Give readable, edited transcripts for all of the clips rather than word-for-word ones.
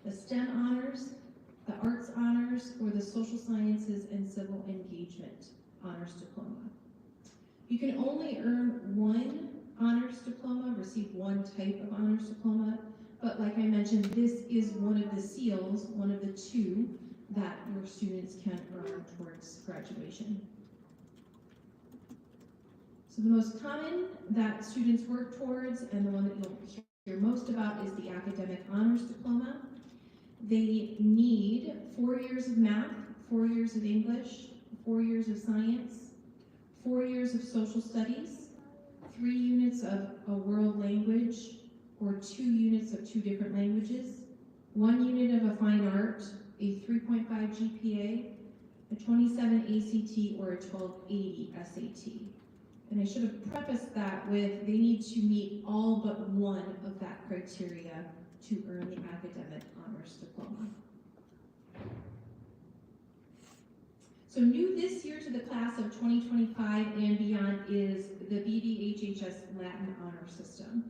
the STEM honors, the arts honors, or the social sciences and civil engagement honors diploma. You can only earn one honors diploma, receive one type of honors diploma, but like I mentioned, this is one of the seals, one of the two that your students can earn towards graduation. So the most common that students work towards, and the one that you'll hear most about, is the academic honors diploma. They need 4 years of math, 4 years of English, 4 years of science, 4 years of social studies, 3 units of a world language, or 2 units of 2 different languages, 1 unit of a fine art, a 3.5 GPA, a 27 ACT, or a 1280 SAT. And I should have prefaced that with they need to meet all but one of that criteria to earn the academic honors diploma. So new this year to the class of 2025 and beyond is the Bbhhs Latin Honor System.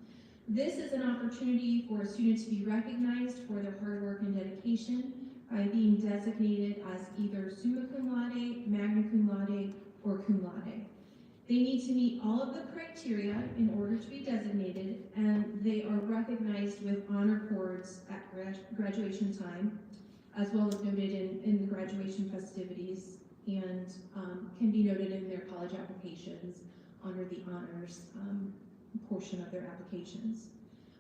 This is an opportunity for a student to be recognized for their hard work and dedication by being designated as either summa cum laude, magna cum laude, or cum laude. They need to meet all of the criteria in order to be designated, and they are recognized with honor cords at graduation time, as well as noted in the graduation festivities, and can be noted in their college applications under the honors portion of their applications.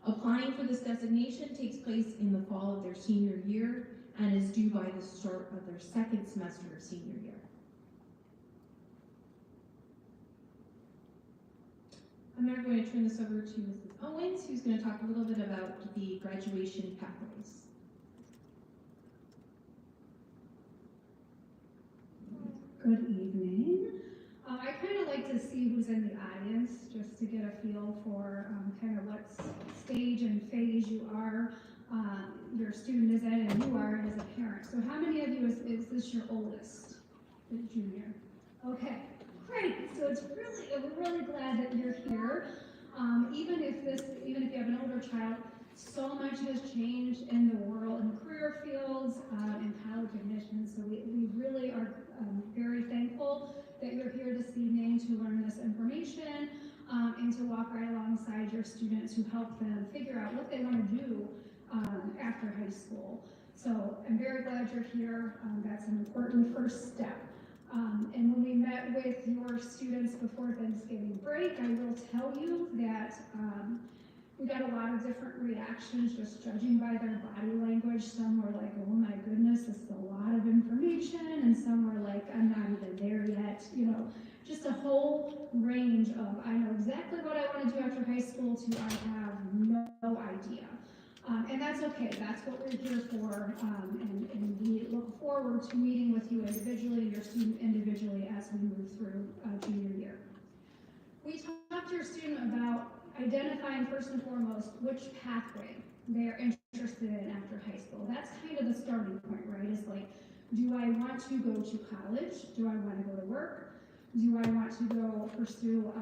Applying for this designation takes place in the fall of their senior year and is due by the start of their second semester of senior year. I'm now going to turn this over to Mrs. Owens, who's going to talk a little bit about the graduation pathways. Good evening. I kind of like to see who's in the audience, just to get a feel for kind of what stage and phase you are, your student is in, and you are as a parent. So how many of you is this your oldest, the junior? Okay, great. So we're really glad that you're here. Even if you have an older child, so much has changed in the world, in career fields, and college admissions. So we really are very thankful that you're here this evening to learn this information and to walk right alongside your students who help them figure out what they want to do after high school. So I'm very glad you're here. That's an important first step. And when we met with your students before Thanksgiving break, I will tell you that we got a lot of different reactions just judging by their body language. Some were like, oh my goodness, this is a lot of information. And some were like, I'm not even there yet. You know, just a whole range of, I know exactly what I want to do after high school to I have no idea. And that's okay, that's what we're here for, and we look forward to meeting with you individually and your student individually as we move through junior year. We talked to your student about identifying first and foremost which pathway they're interested in after high school. That's kind of the starting point, right? It's like, do I want to go to college? Do I want to go to work? Do I want to go pursue,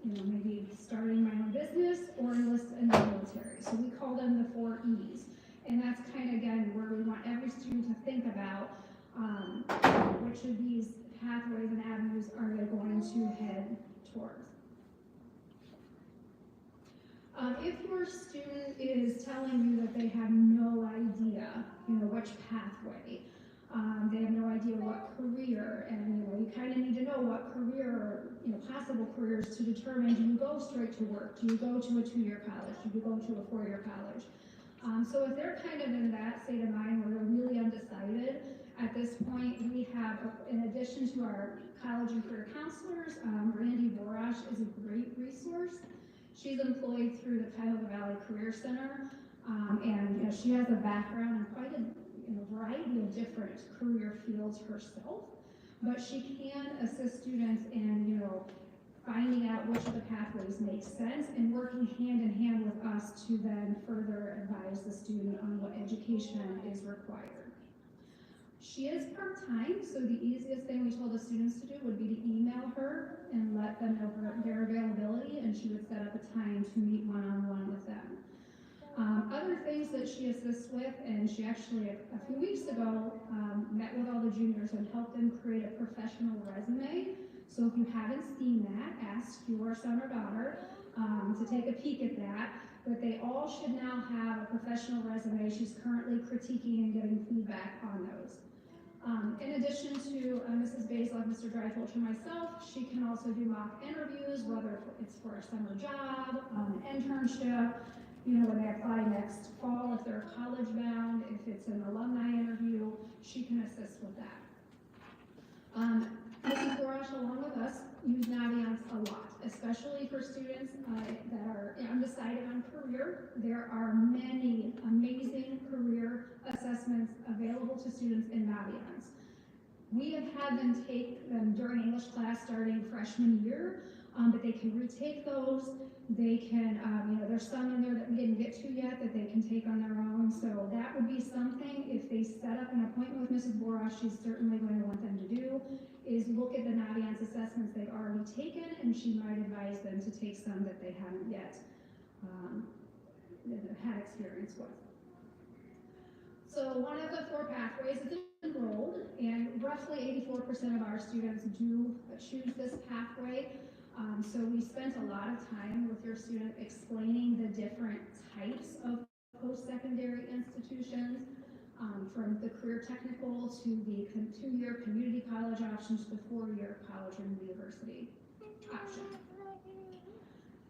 maybe starting my own business or enlist in the military? So we call them the 4 E's. And that's kind of, again, where we want every student to think about which of these pathways and avenues are they going to head towards. If your student is telling you that they have no idea, which pathway, they have no idea what career, and you kind of need to know what career, possible careers to determine, do you go straight to work? Do you go to a 2-year college? Do you go to a 4-year college? So if they're kind of in that state of mind where they're really undecided, at this point we have, in addition to our college and career counselors, Randy Borash is a great resource. She's employed through the Cuyahoga Valley Career Center, and she has a background in quite a variety of different career fields herself, but she can assist students in finding out which of the pathways make sense and working hand in hand with us to then further advise the student on what education is required. She is part-time, so the easiest thing we told the students to do would be to email her and let them know their availability, and she would set up a time to meet one-on-one with them. Other things that she assists with, and she actually a few weeks ago met with all the juniors and helped them create a professional resume. So if you haven't seen that, ask your son or daughter to take a peek at that. But they all should now have a professional resume. She's currently critiquing and getting feedback on those. In addition to Mrs. Bbhhs, Mr. Dreifeld, and myself, she can also do mock interviews, whether it's for a summer job, an internship, when they apply next fall, if they're college bound, if it's an alumni interview, she can assist with that. Mrs. Gorash, along with us, use Naviance a lot, especially for students that are undecided on career. There are many amazing career assessments available to students in Naviance. We have had them take them during English class starting freshman year, but they can retake those. They can, there's some in there that we didn't get to yet that they can take on their own. So that would be something, if they set up an appointment with Mrs. Borash, she's certainly going to want them to do, is look at the Naviance assessments they've already taken, and she might advise them to take some that they haven't yet had experience with. So one of the 4 pathways is enrolled, and roughly 84% of our students do choose this pathway. So we spent a lot of time with your student explaining the different types of post-secondary institutions, from the career technical to the 2-year community college option to the 4-year college and university option.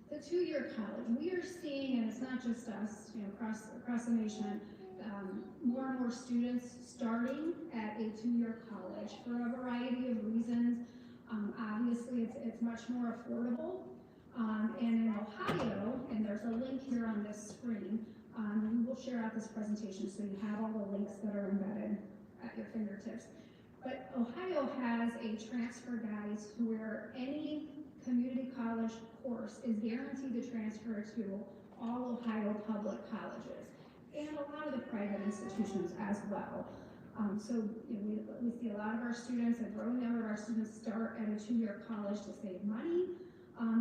The 2-year college, we are seeing, and it's not just us, across the nation, more and more students starting at a 2-year college for a variety of reasons. Obviously, it's much more affordable. And in Ohio, and there's a link here on this screen, we will share out this presentation so you have all the links that are embedded at your fingertips. But Ohio has a transfer guide where any community college course is guaranteed to transfer to all Ohio public colleges and a lot of the private institutions as well. So we see a lot of our students, a growing number of our students start at a 2-year college to save money.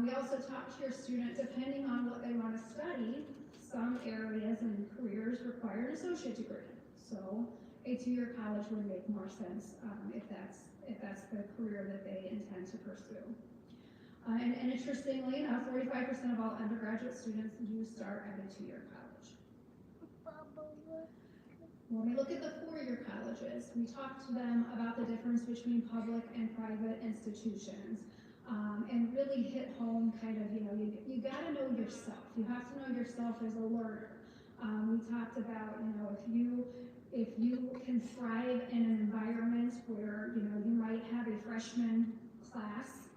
We also talk to your student, depending on what they want to study, some areas and careers require an associate degree. So a 2-year college would make more sense if that's the career that they intend to pursue. And interestingly enough, 45% of all undergraduate students do start at a 2-year college. When we look at the 4-year colleges, we talk to them about the difference between public and private institutions, and really hit home kind of, you got to know yourself. You have to know yourself as a learner. We talked about, if you can thrive in an environment where, you might have a freshman class,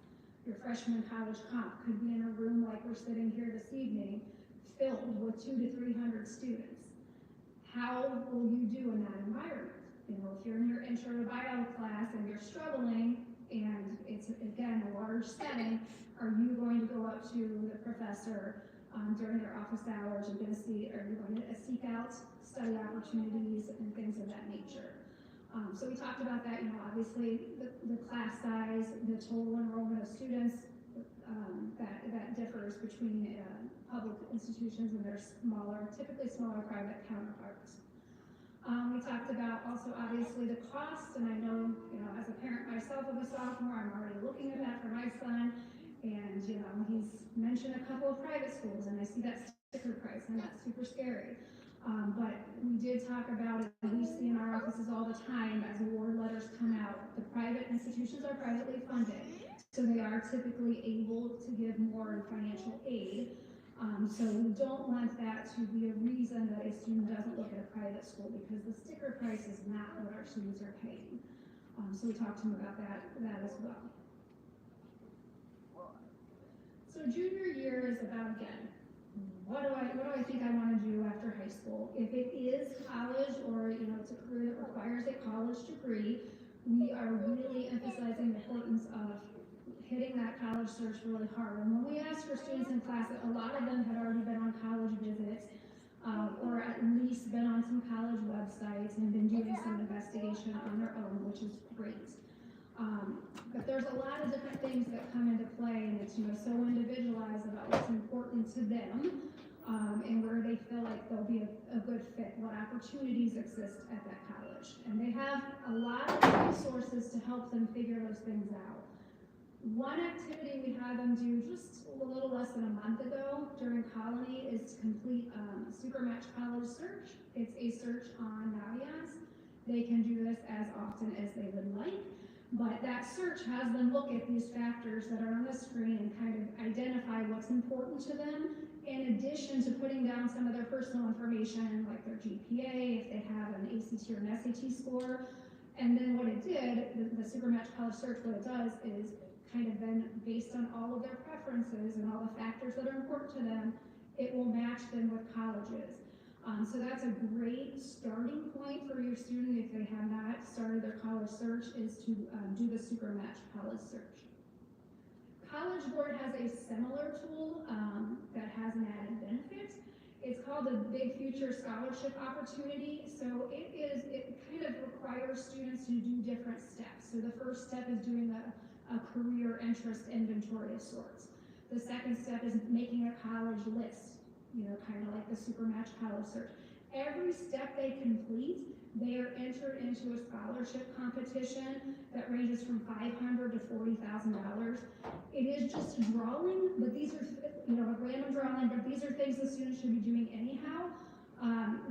your freshman college comp could be in a room like we're sitting here this evening, filled with 200 to 300 students. How will you do in that environment? If you're in your intro to bio class and you're struggling, and it's, again, a large setting, are you going to go up to the professor during their office hours and are you going to seek out study opportunities and things of that nature? So we talked about that, obviously the class size, the total enrollment of students, that differs between public institutions and their typically smaller private counterparts. We talked about also obviously the cost, and I know, as a parent myself of a sophomore, I'm already looking at that for my son, and he's mentioned a couple of private schools, and I see that sticker price, and that's super scary. But we did talk about it, and we see in our offices all the time as award letters come out, the private institutions are privately funded, so they are typically able to give more in financial aid. So we don't want that to be a reason that a student doesn't look at a private school, because the sticker price is not what our students are paying. So we talked to them about that as well. So junior year is about, again, what do I think I want to do after high school? If it is college or it's a career that requires a college degree, we are really emphasizing the importance of hitting that college search really hard. And when we ask for students in class, a lot of them had already been on college visits, or at least been on some college websites and been doing some investigation on their own, which is great. But there's a lot of different things that come into play, and it's so individualized about what's important to them. and where they feel like they'll be a good fit, what opportunities exist at that college. And they have a lot of resources to help them figure those things out. One activity we had them do just a little less than a month ago during Colony is to complete Supermatch College Search. It's a search on Naviance. They can do this as often as they would like, but that search has them look at these factors that are on the screen and kind of identify what's important to them, in addition to putting down some of their personal information, like their GPA, if they have an ACT or an SAT score. And then what it did, the Supermatch College Search, what it does is kind of then, based on all of their preferences and all the factors that are important to them, it will match them with colleges. So that's a great starting point for your student if they have not started their college search, is to do the Supermatch College Search. College Board has a similar tool that has an added benefit. It's called the Big Future Scholarship Opportunity. So it kind of requires students to do different steps. So the first step is doing a career interest inventory of sorts. The second step is making a college list, kind of like the Supermatch College Search. Every step they complete, they are entered into a scholarship competition that ranges from $500 to $40,000. It is just a drawing, but these are, a random drawing, but these are things the students should be doing anyhow.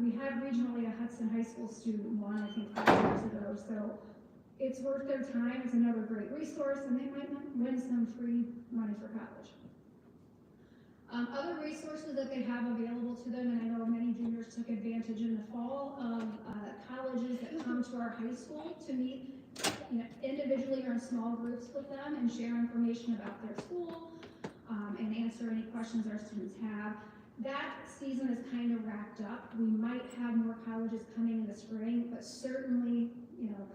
We had regionally a Hudson High School student won, I think 5 years ago, so it's worth their time. It's another great resource, and they might win some free money for college. Other resources that they have available to them, and I know many juniors took advantage in the fall of colleges that come to our high school to meet individually or in small groups with them and share information about their school and answer any questions our students have. That season is kind of wrapped up. We might have more colleges coming in the spring, but certainly,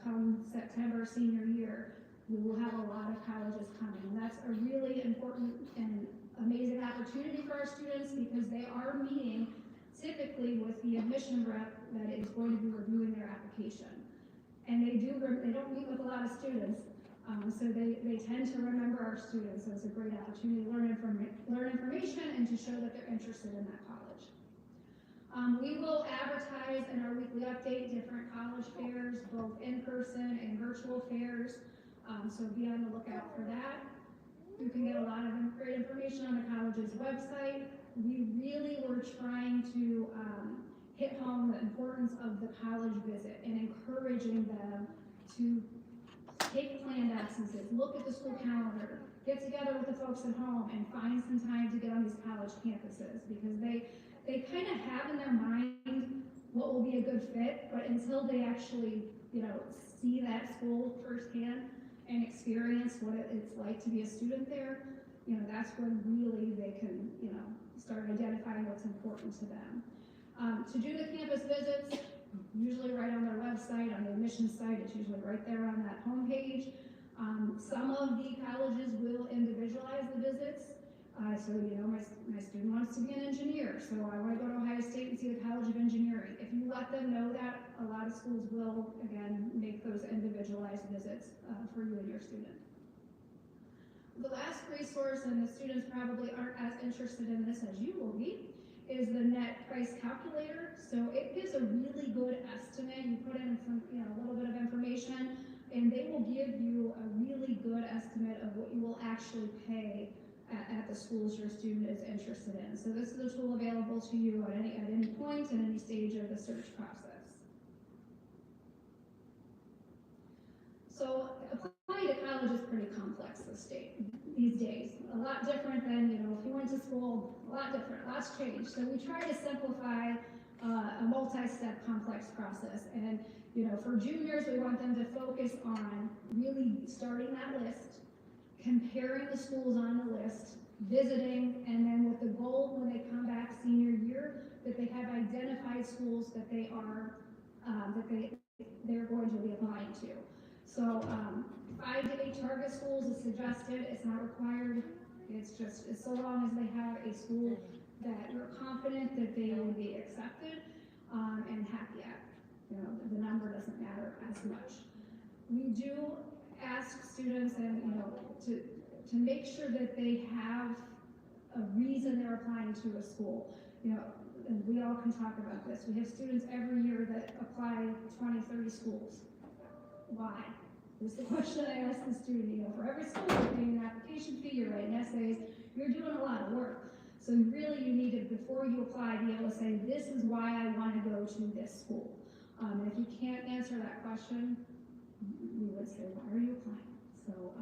come September senior year, we will have a lot of colleges coming. And that's a really important and amazing opportunity for our students because they are meeting typically with the admission rep that is going to be reviewing their application. And they don't meet with a lot of students, so they tend to remember our students. So it's a great opportunity to learn information and to show that they're interested in that college. We will advertise in our weekly update different college fairs, both in person and virtual fairs. So be on the lookout for that. You can get a lot of great information on the college's website. We really were trying to hit home the importance of the college visit and encouraging them to take planned absences, look at the school calendar, get together with the folks at home and find some time to get on these college campuses because they kind of have in their mind what will be a good fit, but until they actually, see that school firsthand and experience what it's like to be a student there, that's when really they can, start identifying what's important to them. To do the campus visits, usually right on their website, on the admissions site, it's usually right there on that homepage. Some of the colleges will individualize the visits. So, my student wants to be an engineer, so I want to go to Ohio State and see the College of Engineering. If you let them know that, a lot of schools will, again, make those individualized visits for you and your student. The last resource, and the students probably aren't as interested in this as you will be, is the net price calculator. So it gives a really good estimate. You put in some, a little bit of information, and they will give you a really good estimate of what you will actually pay at the schools your student is interested in. So this is a tool available to you at any point and any stage of the search process. So applying to college is pretty complex these days. A lot different than, if you went to school, a lot different, lots changed. So we try to simplify a multi-step complex process. And, for juniors, we want them to focus on really starting that list, comparing the schools on the list, visiting, and then with the goal when they come back senior year that they have identified schools that they are they're going to be applying to. So 5 to 8 target schools is suggested. It's not required. It's so long as they have a school that you're confident that they will be accepted and happy at. The number doesn't matter as much. We do ask students and to make sure that they have a reason they're applying to a school. you know, and we all can talk about this. We have students every year that apply 20, 30 schools. Why? This is the question I ask the student. You know, for every school, you're paying an application fee, you're writing essays, you're doing a lot of work. So really you need to, before you apply, be able to say, this is why I want to go to this school. And if you can't answer that question, we would say, why are you applying? So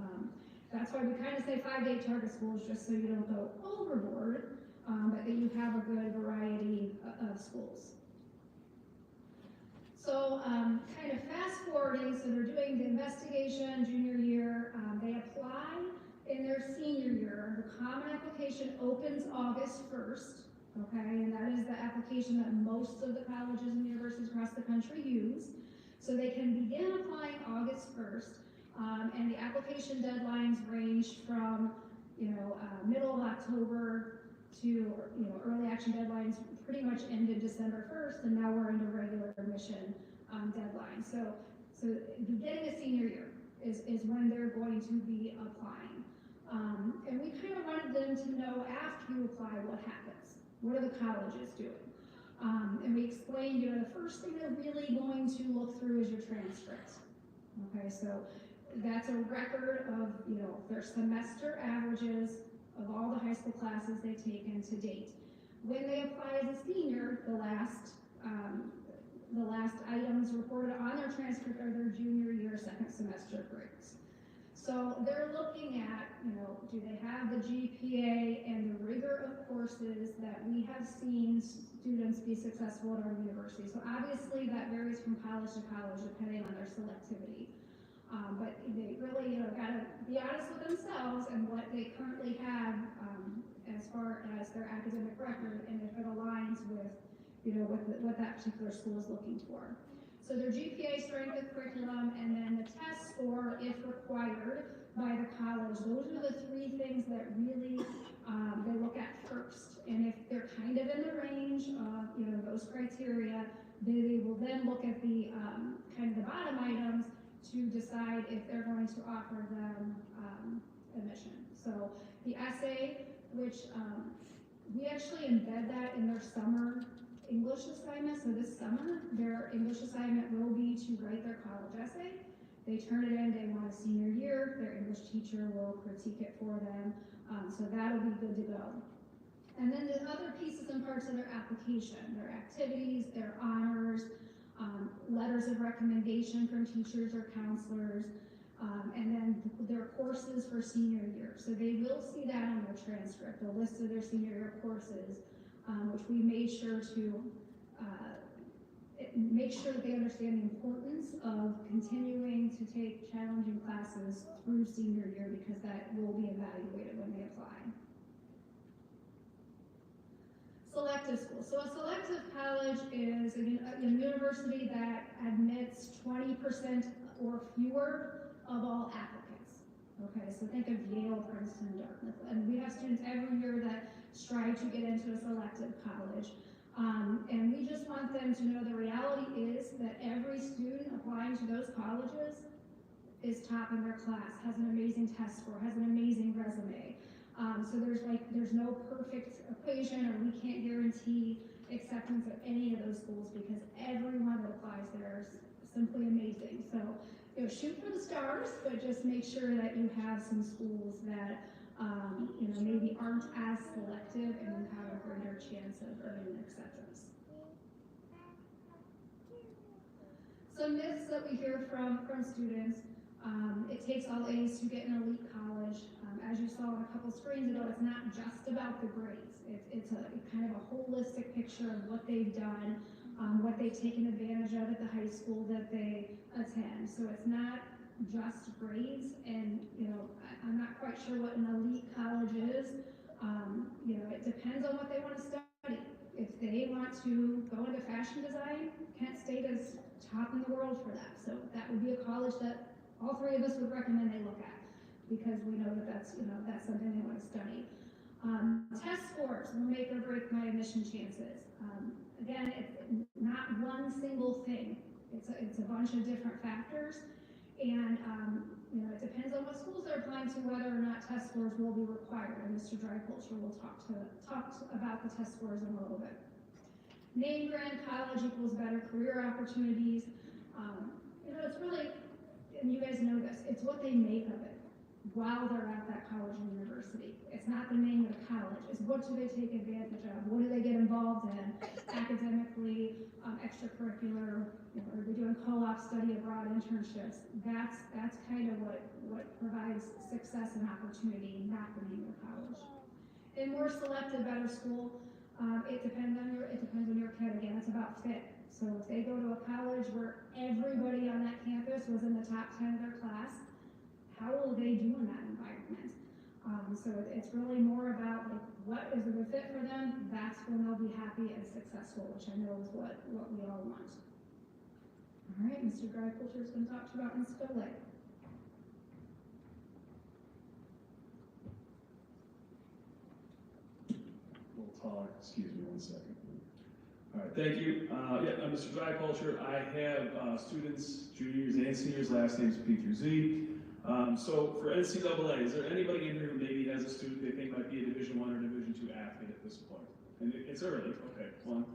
that's why we kind of say 5 to 8 target schools, just so you don't go overboard, but that you have a good variety of schools. So kind of fast forwarding, so they're doing the investigation junior year, they apply in their senior year. The common application opens August 1st, okay, and that is the application that most of the colleges and universities across the country use. So they can begin applying August 1st, and the application deadlines range from, middle of October to, early action deadlines pretty much ended December 1st, and now we're into regular admission deadline. So beginning of senior year is when they're going to be applying. And we kind of wanted them to know after you apply what happens. What are the colleges doing? And we explained, the first thing they're really going to look through is your transcripts. Okay, so that's a record of, their semester averages of all the high school classes they've taken to date. When they apply as a senior, the last items reported on their transcript are their junior year second semester grades. So they're looking at, do they have the GPA and the rigor of courses that we have seen students be successful at our university. So obviously that varies from college to college depending on their selectivity. But they really, got to be honest with themselves and what they currently have as far as their academic record, and if it aligns with, what that particular school is looking for. So their GPA, strength of curriculum, and then the test score, if required by the college. Those are the 3 things that really they look at first. And if they're kind of in the range of, those criteria, they will then look at the kind of the bottom items to decide if they're going to offer them admission. So the essay, which we actually embed that in their summer English assignment. So this summer, their English assignment will be to write their college essay. They turn it in day 1 of senior year. Their English teacher will critique it for them. So that'll be good to go. And then the other pieces and parts of their application, their activities, their honors, letters of recommendation from teachers or counselors, and then their courses for senior year. So they will see that on their transcript, a list of their senior year courses, which we made sure to make sure that they understand the importance of continuing to take challenging classes through senior year, because that will be evaluated when they apply. Selective school. So a selective college is a university that admits 20% or fewer of all applicants. Okay, so think of Yale, Princeton, Dartmouth. And we have students every year that strive to get into a selective college. And we just want them to know the reality is that every student applying to those colleges is top in their class, has an amazing test score, has an amazing resume. So there's no perfect equation, or we can't guarantee acceptance at any of those schools, because everyone that applies there is simply amazing. So, shoot for the stars, but just make sure that you have some schools that, maybe aren't as selective, and you have a greater chance of earning acceptance. So myths that we hear from students. It takes all A's to get an elite college. As you saw on a couple screens ago, it's not just about the grades. It's a kind of a holistic picture of what they've done, what they've taken advantage of at the high school that they attend. So it's not just grades, and I'm not quite sure what an elite college is. It depends on what they want to study. If they want to go into fashion design, Kent State is top in the world for that. So that would be a college that all 3 of us would recommend they look at, because we know that that's something they want to study. Test scores will make or break my admission chances. Again, it's not one single thing. It's a bunch of different factors, and You know, it depends on what schools they're applying to, whether or not test scores will be required, and Mr. Dryculture will talk about the test scores in a little bit. Name brand college equals better career opportunities. You know, it's really, and you guys know this, it's what they make of it while they're at that college or university. It's not the name of the college, it's what do they take advantage of, what do they get involved in academically, extracurricular, you know, are they doing co-op, study abroad, internships. That's kind of what provides success and opportunity, not the name of the college. And more selective, better school, it depends on your kid. Again, it's about fit. So if they go to a college where everybody on that campus was in the top 10 of their class, how will they do in that environment? So it's really more about like what is a good fit for them. That's when they'll be happy and successful, which I know is what we all want. All right, Mr. Dryculture is going to talk to you about NCAA. We'll talk, excuse me 1 second. All right, thank you. Yeah, I'm Mr. Dryculture. I have students, juniors and seniors, last names P through Z. So for NCAA, is there anybody in here who maybe has a student they think might be a Division I or Division II athlete at this point? And it's early, okay, one.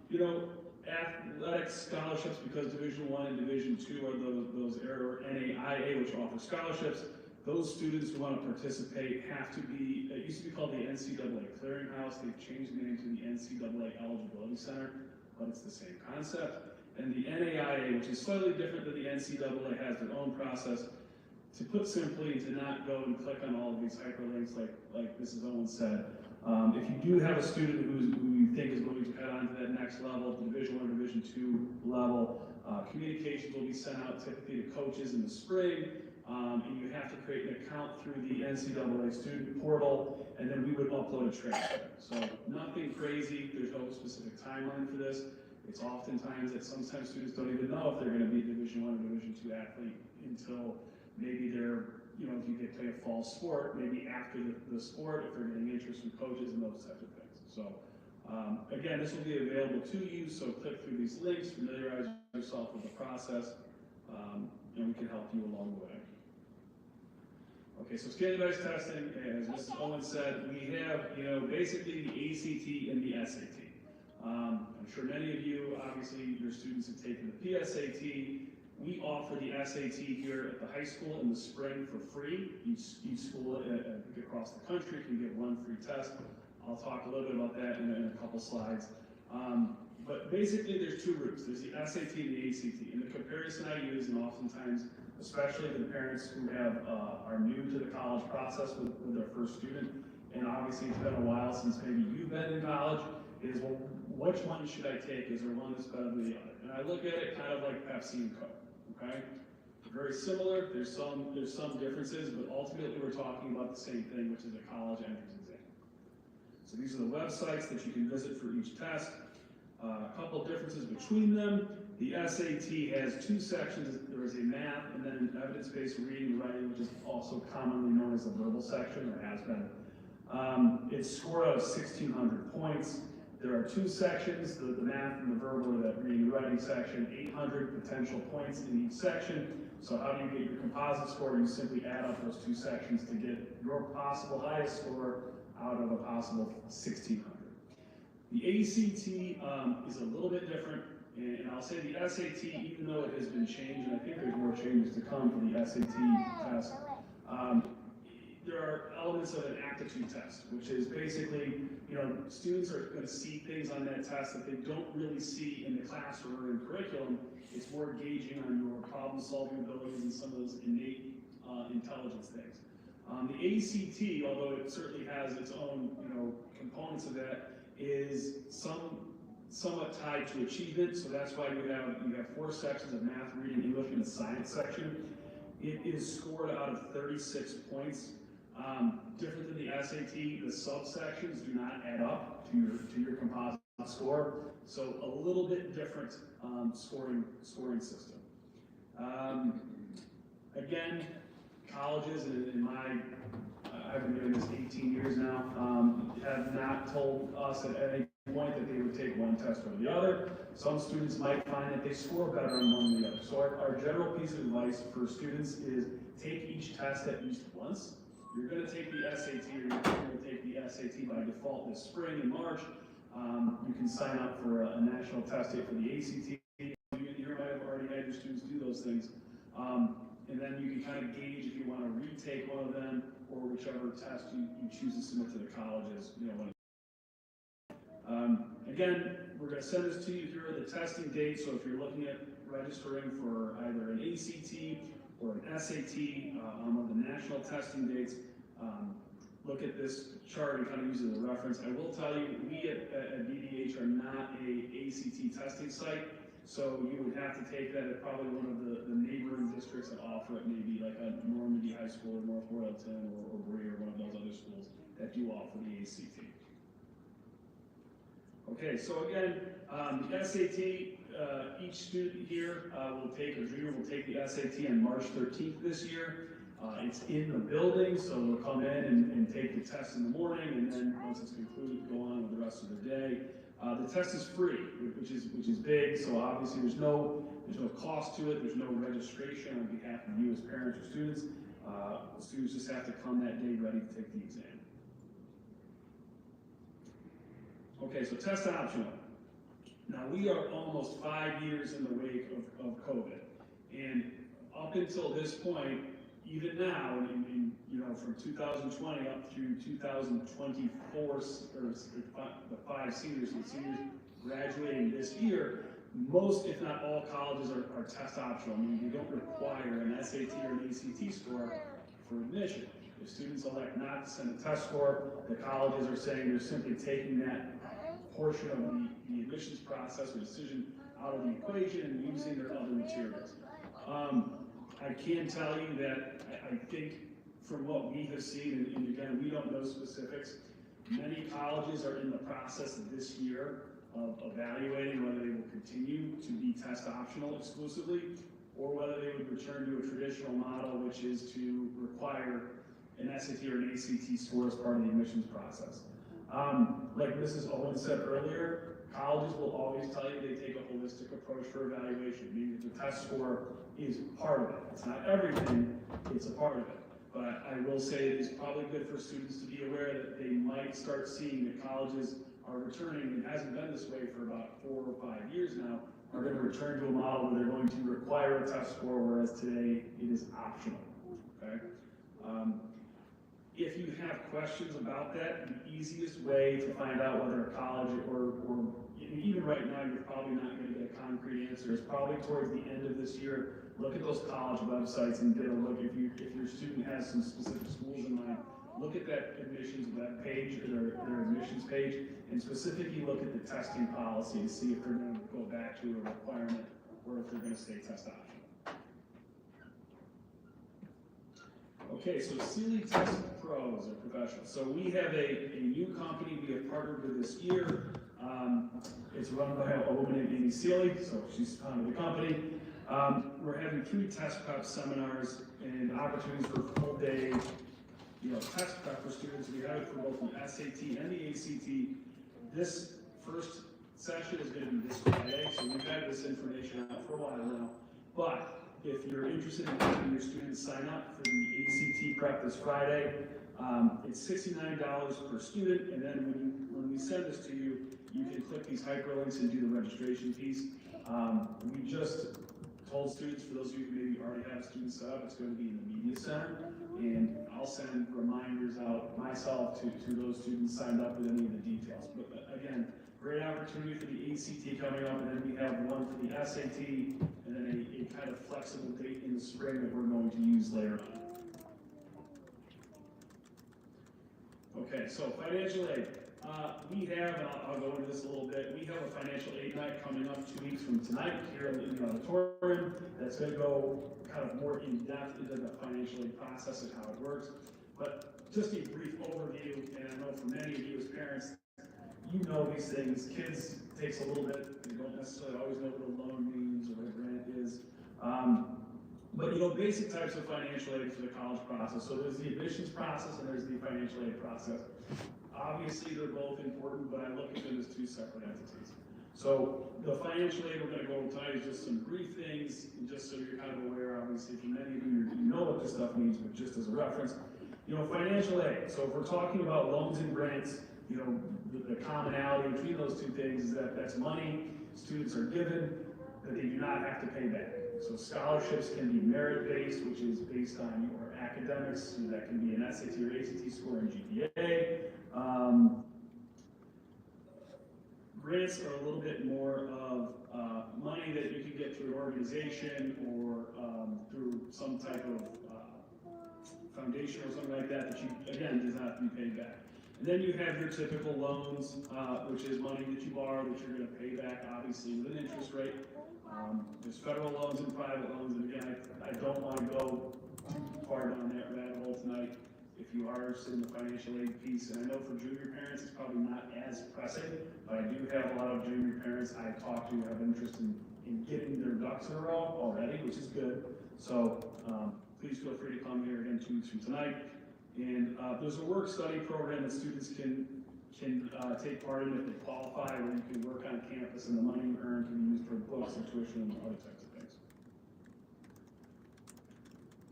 You know, athletic scholarships, because Division I and Division II are those or NAIA, which offer scholarships. Those students who want to participate have to be, it used to be called the NCAA Clearinghouse. They've changed the name to the NCAA Eligibility Center, but it's the same concept. And the NAIA, which is slightly different than the NCAA, has their own process. To put simply, to not go and click on all of these hyperlinks like Mrs. Owen said, if you do have a student who you think is going to head on to that next level, the Division I or Division II level, communications will be sent out typically to coaches in the spring, and you have to create an account through the NCAA student portal, and then we would upload a transcript. So nothing crazy, there's no specific timeline for this. It's oftentimes that sometimes students don't even know if they're going to be a Division I or Division II athlete until maybe they're, you know, if you get play a fall sport, maybe after the sport, if they're getting interest from coaches and those types of things. So again, this will be available to you, so click through these links, familiarize yourself with the process, and we can help you along the way. Okay, so standardized testing, as Mrs. Owen said, we have, you know, basically the ACT and the SAT. I'm sure many of you, obviously, your students have taken the PSAT. We offer the SAT here at the high school in the spring for free. Each school across the country can get one free test. I'll talk a little bit about that in a couple slides. But basically, there's two routes. There's the SAT and the ACT. And the comparison I use, and oftentimes, especially the parents who are new to the college process with their first student, and obviously it's been a while since maybe you've been in college, is, well, which one should I take? Is there one that's better than the other? And I look at it kind of like Pepsi and Coke, okay? Very similar, there's some differences, but ultimately we're talking about the same thing, which is a college entrance exam. So these are the websites that you can visit for each test. A couple of differences between them. The SAT has two sections. There is a math and then an evidence-based reading and writing, which is also commonly known as the verbal section, or has been. It's scored out of 1,600 points. There are two sections, the math and the verbal, or that reading and writing section, 800 potential points in each section. So how do you get your composite score? You simply add up those two sections to get your possible highest score out of a possible 1,600. The ACT is a little bit different, and I'll say the SAT, even though it has been changed, and I think there's more changes to come for the SAT test, there are elements of an aptitude test, which is basically, you know, students are going to see things on that test that they don't really see in the classroom or in curriculum. It's more gauging on your problem-solving abilities and some of those innate intelligence things. The ACT, although it certainly has its own, you know, components of that, is somewhat tied to achievement. So that's why you have 4 sections of math, reading, English, and a science section. It is scored out of 36 points. Different than the SAT, the subsections do not add up to your composite score. So a little bit different scoring system. Again, colleges, and I've been doing this 18 years now, have not told us at any point that they would take one test over the other. Some students might find that they score better on one than the other. So our general piece of advice for students is take each test at least once. You're going to take the SAT, or you're going to take the SAT by default this spring in March. You can sign up for a national test date for the ACT. You might have already had your students do those things. And then you can kind of gauge if you want to retake one of them or whichever test you choose to submit to the colleges. Again, we're going to send this to you. Here are the testing dates. So if you're looking at registering for either an ACT or an SAT, on the national testing dates, look at this chart and kind of use it as a reference. I will tell you, we at BDH are not a ACT testing site, so you would have to take that at probably one of the neighboring districts that offer it, maybe like a Normandy High School or North Royalton or Brea or one of those other schools that do offer the ACT. Okay, so again, the SAT, each student here will take, a junior will take the SAT on March 13th this year. It's in the building, so they'll come in and take the test in the morning, and then once it's concluded, go on with the rest of the day. The test is free, which is big, so obviously there's no cost to it, there's no registration on behalf of you as parents or students. Students just have to come that day ready to take the exam. Okay, so test optional. Now we are almost 5 years in the wake of COVID, and up until this point, even now, from 2020 up through 2024, or the 5 seniors and seniors graduating this year, most, if not all, colleges are test optional. I mean, you don't require an SAT or an ACT score for admission. If students elect not to send a test score, the colleges are saying they're simply taking that portion of the admissions process or decision out of the equation and using their other materials. I can tell you that I think from what we have seen, and again, we don't know specifics, many colleges are in the process this year of evaluating whether they will continue to be test optional exclusively or whether they would return to a traditional model, which is to require an SAT or an ACT score as part of the admissions process. Like Mrs. Owen said earlier, colleges will always tell you they take a holistic approach for evaluation, meaning the test score is part of it. It's not everything, it's a part of it. But I will say it is probably good for students to be aware that they might start seeing that colleges are returning, and it hasn't been this way for about 4 or 5 years now, are going to return to a model where they're going to require a test score, whereas today it is optional. Okay? If you have questions about that, the easiest way to find out whether a college or even right now, you're probably not going to get a concrete answer, is probably towards the end of this year. Look at those college websites and get a look. If your student has some specific schools in mind, look at that admissions web page or their admissions page, and specifically look at the testing policy to see if they're going to go back to a requirement or if they're going to stay test optional. Okay, so Sealy Test Pros are professionals. So we have a new company we have partnered with this year. It's run by a woman named Amy Sealy, so she's founded the company. We're having 3 test prep seminars and opportunities for full day, test prep for students. We have it for both the SAT and the ACT. This first session is going to be this Friday, so we've had this information out for a while now. But if you're interested in having your students sign up for the ACT prep this Friday, it's $69 per student, and then when we send this to you, you can click these hyperlinks and do the registration piece. We just told students, for those of you who maybe already have students set up, it's going to be in the Media Center, and I'll send reminders out myself to those students signed up with any of the details. But again, great opportunity for the ACT coming up, and then we have one for the SAT, and then a kind of flexible date in the spring that we're going to use later on. Okay, so financial aid. We have, and I'll go into this a little bit, we have a financial aid night coming up 2 weeks from tonight here in the auditorium that's going to go kind of more in depth into the financial aid process and how it works. But just a brief overview, and I know for many of you as parents, you know these things. Kids takes a little bit, they don't necessarily always know what a loan means or what a grant is. But basic types of financial aid for the college process. So there's the admissions process and there's the financial aid process. Obviously, they're both important, but I look at them as two separate entities. So the financial aid we're going to go over tonight is just some brief things, and just so you're kind of aware. Obviously, for many of you, you know what this stuff means, but just as a reference, financial aid. So if we're talking about loans and grants, the commonality between those two things is that that's money students are given that they do not have to pay back. So scholarships can be merit-based, which is based on your academics. So that can be an SAT or ACT score and GPA. Grants are a little bit more of money that you can get through an organization or through some type of foundation or something like that you, again, does not have to be paid back. And then you have your typical loans, which is money that you borrow that you're going to pay back, obviously, with an interest rate. There's federal loans and private loans, and again, I don't want to go too far down that rabbit hole tonight. If you are interested in the financial aid piece, and I know for junior parents, it's probably not as pressing, but I do have a lot of junior parents I talk to who have interest in getting their ducks in a row already, which is good. So please feel free to come here again 2 weeks from tonight. And there's a work-study program that students can take part in if they qualify, where you can work on campus and the money you earn can be used for books and tuition and other types of things.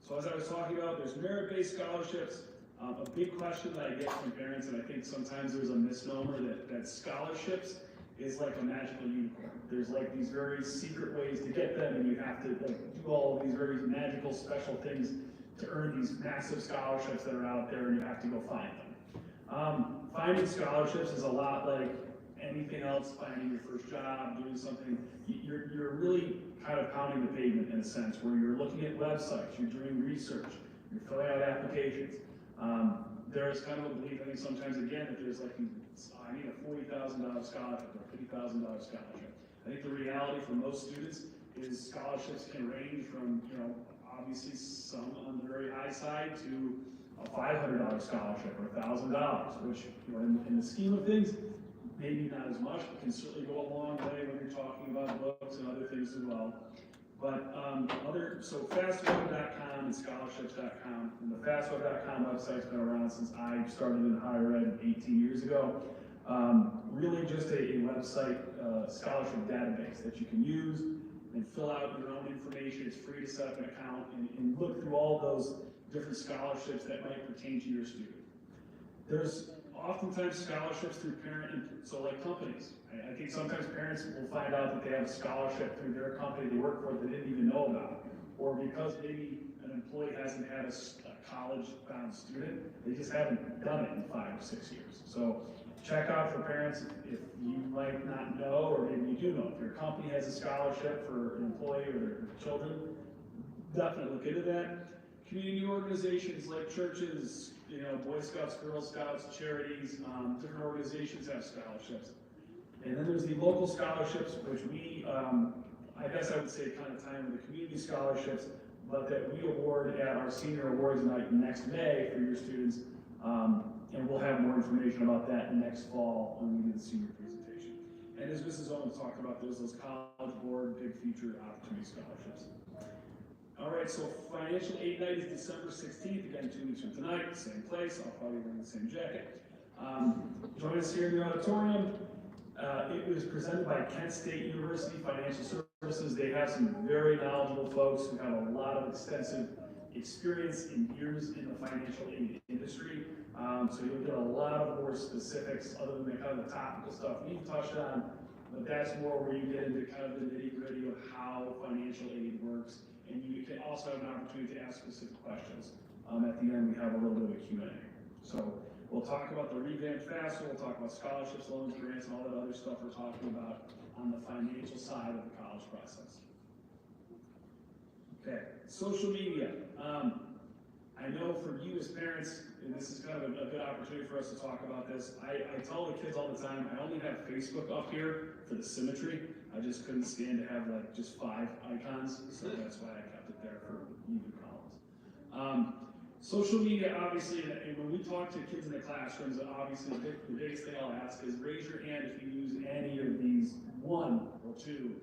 So as I was talking about, there's merit-based scholarships. A big question that I get from parents, and I think sometimes there's a misnomer that scholarships is like a magical unicorn. There's like these very secret ways to get them, and you have to do all of these very magical, special things to earn these massive scholarships that are out there, and you have to go find them. Finding scholarships is a lot like anything else, finding your first job, doing something. You're really kind of pounding the pavement in a sense, where you're looking at websites, you're doing research, you're filling out applications. There's kind of a belief, I think sometimes again, that there's like, I need a $40,000 scholarship or a $50,000 scholarship. I think the reality for most students is scholarships can range from, obviously some on the very high side to a $500 scholarship or $1,000, which, in the scheme of things, maybe not as much, but can certainly go a long way when you're talking about books and other things as well. But so fastweb.com and scholarships.com, and the fastweb.com website's been around since I started in higher ed 18 years ago. Really just a website scholarship database that you can use and fill out your own information. It's free to set up an account and look through all those different scholarships that might pertain to your student. There's oftentimes scholarships through so like companies. I think sometimes parents will find out that they have a scholarship through their company they work for that they didn't even know about. Or because maybe an employee hasn't had a college-bound student, they just haven't done it in 5 or 6 years. So check out for parents if you might not know, or maybe you do know. If your company has a scholarship for an employee or their children, definitely look into that. Community organizations like churches, Boy Scouts, Girl Scouts, charities, different organizations have scholarships. And then there's the local scholarships, which we, I guess I would say kind of tie into the community scholarships, but that we award at our senior awards night next May for your students. And we'll have more information about that next fall when we do the senior presentation. And as Mrs. Owens talked about, there's those College Board Big Future Opportunity Scholarships. All right, so financial aid night is December 16th, again 2 weeks from tonight, same place. I'll probably wear the same jacket. Join us here in the auditorium. It was presented by Kent State University Financial Services. They have some very knowledgeable folks who have a lot of extensive experience in years in the financial aid industry. So you'll get a lot of more specifics other than the kind of the topical stuff we've touched on, but that's more where you get into kind of the nitty-gritty of how financial aid works. And you can also have an opportunity to ask specific questions. At the end, we have a little bit of a Q&A. So we'll talk about the revamped FAFSA, we'll talk about scholarships, loans, grants, and all that other stuff we're talking about on the financial side of the college process. Okay, social media. I know for you as parents, and this is kind of a good opportunity for us to talk about this, I tell the kids all the time, I only have Facebook up here for the symmetry. I just couldn't stand to have like just 5 icons, so that's why I kept it there for even columns. Social media, obviously, and when we talk to kids in the classrooms, obviously the biggest thing I'll ask is raise your hand if you use any of these 1 or 2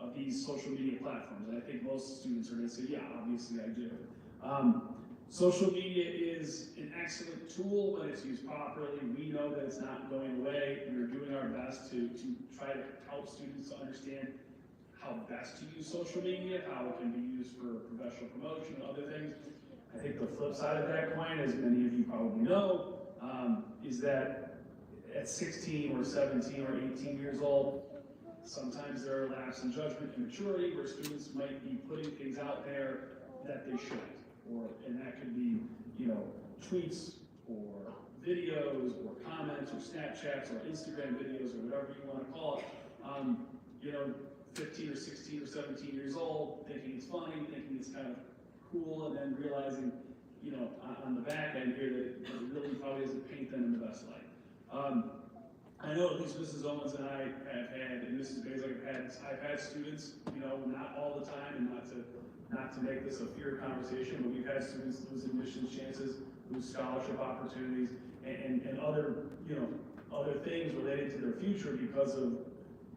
of these social media platforms. And I think most students are going to say, yeah, obviously I do. Social media is an excellent tool when it's used properly. We know that it's not going away. We're doing our best to try to help students to understand how best to use social media, how it can be used for professional promotion and other things. I think the flip side of that coin, as many of you probably know, is that at 16 or 17 or 18 years old, sometimes there are lapses in judgment and maturity where students might be putting things out there that they shouldn't. And that could be, tweets or videos or comments or Snapchats or Instagram videos or whatever you want to call it. 15 or 16 or 17 years old, thinking it's funny, thinking it's kind of cool, and then realizing, on the back end here that it really probably doesn't paint them in the best light. I know at least Mrs. Owens and I have had, and Mrs. Bezek I've had students, not all the time, and not to make this a fear conversation, but we've had students lose admissions chances, lose scholarship opportunities, and other, other things related to their future because of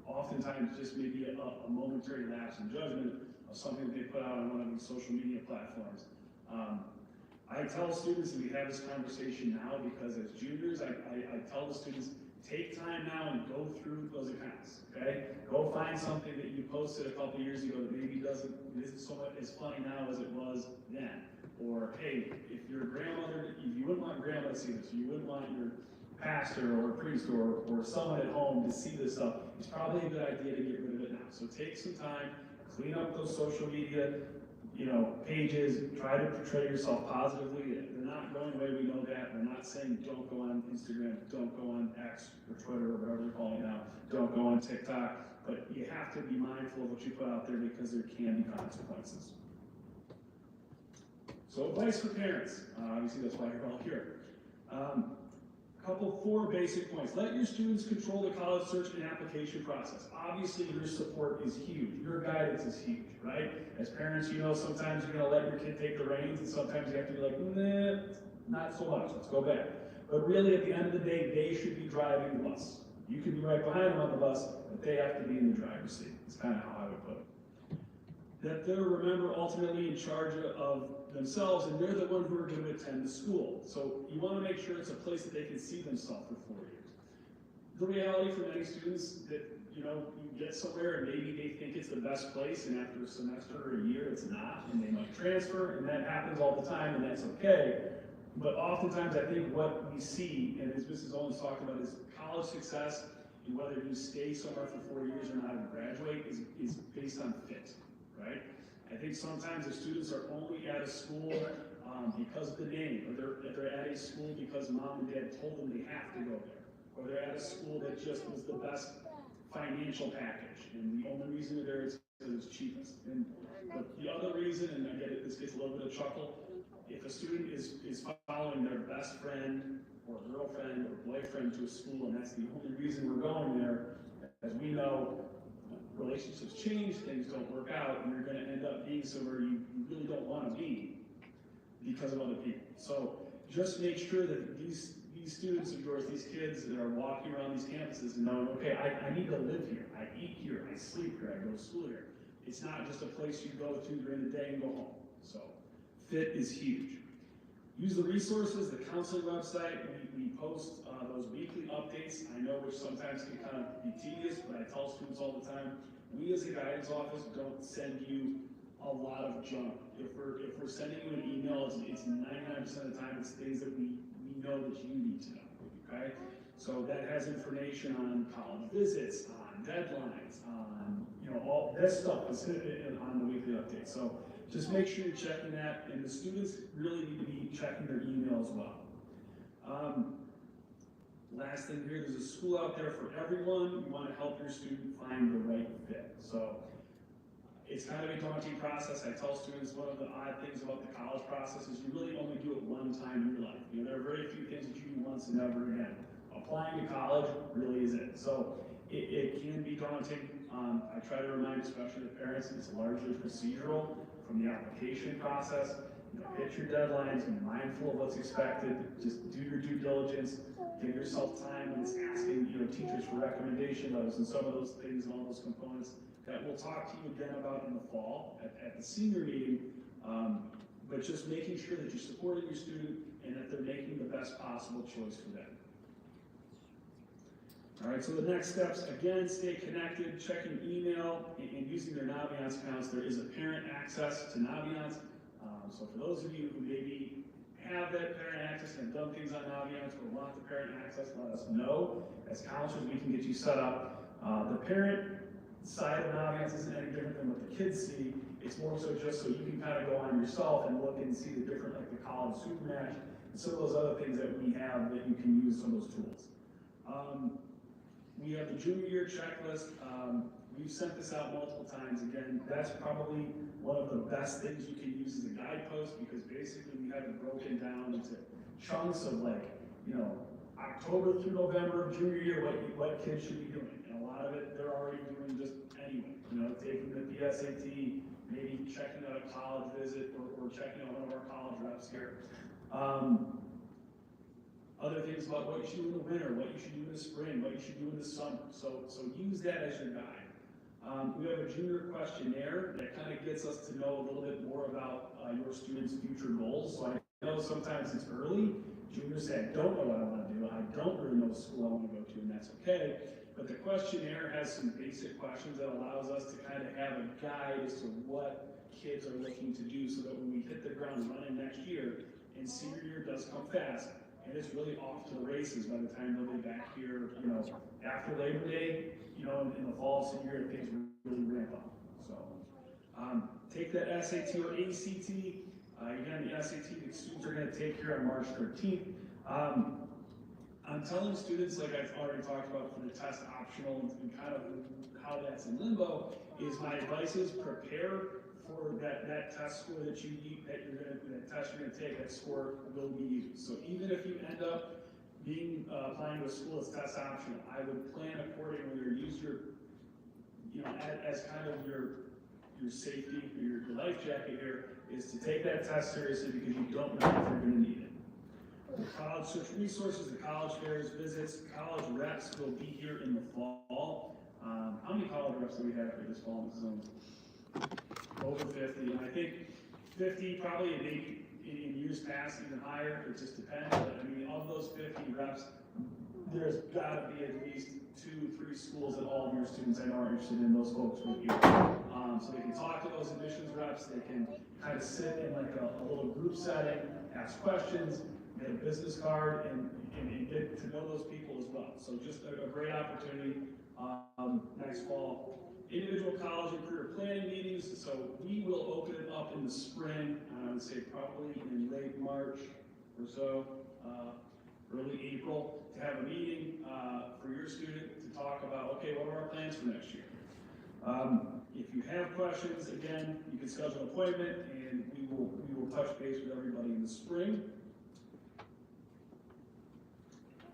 oftentimes just maybe a momentary lapse in judgment of something that they put out on one of these social media platforms. I tell students, and we have this conversation now because as juniors, I tell the students, take time now and go through those accounts, okay? Go find something that you posted a couple years ago that maybe isn't so much as funny now as it was then. Or, hey, if your grandmother, if you wouldn't want grandma to see this, you wouldn't want your pastor or priest or someone at home to see this stuff, it's probably a good idea to get rid of it now. So take some time, clean up those social media, pages, try to portray yourself positively. They're not going away, we know that. We're not saying don't go on Instagram, don't go on X or Twitter or whatever they're calling it now, don't go on TikTok, but you have to be mindful of what you put out there because there can be consequences. So advice for parents, obviously that's why you're all here. Four basic points. Let your students control the college search and application process. Obviously, your support is huge. Your guidance is huge, right? As parents, sometimes you're going to let your kid take the reins, and sometimes you have to be like, nah, not so much. Let's go back. But really, at the end of the day, they should be driving the bus. You can be right behind them on the bus, but they have to be in the driver's seat. That's kind of how I would put it. That they're, remember, ultimately in charge of themselves, and they're the one who are going to attend the school. So you want to make sure it's a place that they can see themselves for 4 years. The reality for many students that, you get somewhere and maybe they think it's the best place, and after a semester or a year, it's not, and they might transfer, and that happens all the time, and that's okay. But oftentimes, I think what we see, and as Mrs. Owens talked about, is college success, and whether you stay somewhere for 4 years or not and graduate is based on fit. Right? I think sometimes the students are only at a school because of the name, or they're at a school because mom and dad told them they have to go there, or they're at a school that just was the best financial package, and the only reason they're there is because it's cheapest. But the other reason, and I get it, this gets a little bit of chuckle, if a student is following their best friend or girlfriend or boyfriend to a school, and that's the only reason we're going there, as we know, relationships change, things don't work out, and you're going to end up being somewhere you really don't want to be because of other people. So just make sure that these students of yours, these kids that are walking around these campuses and knowing, okay, I need to live here, I eat here, I sleep here, I go to school here. It's not just a place you go to during the day and go home. So fit is huge. Use the resources, the counseling website. We post those weekly updates. I know which sometimes can kind of be tedious, but I tell students all the time, we as a guidance office don't send you a lot of junk. If we're sending you an email, it's 99% of the time it's things that we know that you need to know, okay? So that has information on college visits, on deadlines, on, all this stuff is on the weekly update. So just make sure you're checking that, and the students really need to be checking their email as well. Last thing here, there's a school out there for everyone. You want to help your student find the right fit. So it's kind of a daunting process. I tell students one of the odd things about the college process is you really only do it one time in your life. There are very few things that you do once and never again. Applying to college really is it. So it can be daunting. I try to remind especially the parents it's largely procedural from the application process. Hit your deadlines, be mindful of what's expected, just do your due diligence, give yourself time when it's asking teachers for recommendation letters and some of those things and all those components that we'll talk to you again about in the fall at the senior meeting. but just making sure that you're supporting your student and that they're making the best possible choice for them. All right, so the next steps, again, stay connected, checking email, and using their Naviance accounts. There is a parent access to Naviance. So for those of you who maybe have that parent access and have done things on Naviance or want the parent access, let us know. As counselors, we can get you set up. The parent side of Naviance isn't any different than what the kids see. It's more so just so you can kind of go on yourself and look and see the different, like the college super match and some of those other things that we have that you can use some of those tools. We have the junior year checklist. We've sent this out multiple times. Again, that's probably one of the best things you can use as a guidepost, because basically we have it broken down into chunks of, like, you know, October through November, junior year, what kids should be doing. And a lot of it they're already doing just anyway. You know, taking the PSAT, maybe checking out a college visit, or checking out one of our college reps here. Other things about what you should do in the winter, what you should do in the spring, what you should do in the summer. So use that as your guide. We have a junior questionnaire that kind of gets us to know a little bit more about your students' future goals. So I know sometimes it's early. Juniors say, I don't know what I want to do. I don't really know the school I want to go to, and that's okay. But the questionnaire has some basic questions that allows us to kind of have a guide as to what kids are looking to do, so that when we hit the ground running next year, and senior year does come fast, and it's really off to the races by the time they'll be back here, you know, after Labor Day, you know, in the fall of senior year, things really ramp up. So, take that SAT or ACT. Again, the SAT, the students are going to take here on March 13th. I'm telling students, like I've already talked about for the test optional and kind of how that's in limbo, is my advice is prepare for that test score that you need, that test you're gonna take, that score will be used. So even if you end up being applying to a school that's test optional, I would plan accordingly, or use your, you know, as kind of your safety, your life jacket here, is to take that test seriously, because you don't know if you're gonna need it. The college search resources, the college fairs, visits, college reps will be here in the fall. How many college reps do we have for this fall in the zone? Over 50, and I think 50 probably, maybe in years past even higher. It just depends. But I mean, of those 50 reps, there's got to be at least 2-3 schools that all of your students I know are interested in. Those folks will be here, so they can talk to those admissions reps. They can kind of sit in like a little group setting, ask questions, get a business card, and get to know those people as well. So just a great opportunity next fall. Individual college and career planning meetings, so we will open it up in the spring, I would say probably in late March or so, early April, to have a meeting for your student to talk about, okay, what are our plans for next year? If you have questions, again, you can schedule an appointment, and we will touch base with everybody in the spring.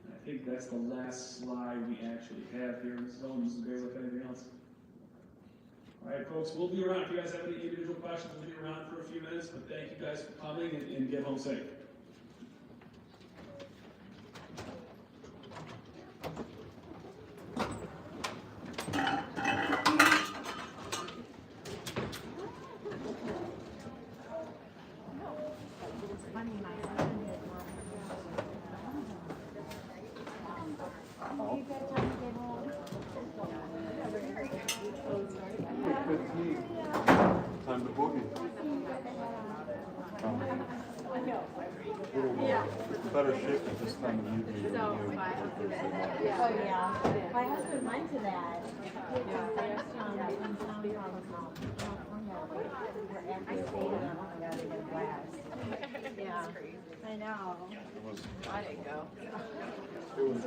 And I think that's the last slide we actually have here. Ms. Jones, is there anything else? All right, folks, we'll be around. If you guys have any individual questions, we'll be around for a few minutes, but thank you guys for coming, and get home safe. Time to boogie. Better shift at this time of evening. Oh yeah, my husband went to that. In town from California. We're at the stadium. Oh my God, they did a blast. Yeah, I know. I didn't go. It was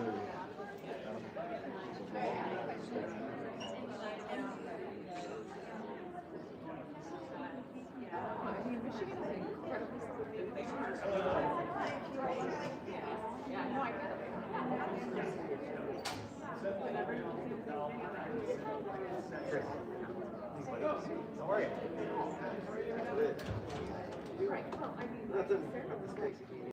I mean, Michigan is incredibly smart. Yeah, no, I get it. How are you? Right. Well, I mean, Nothing.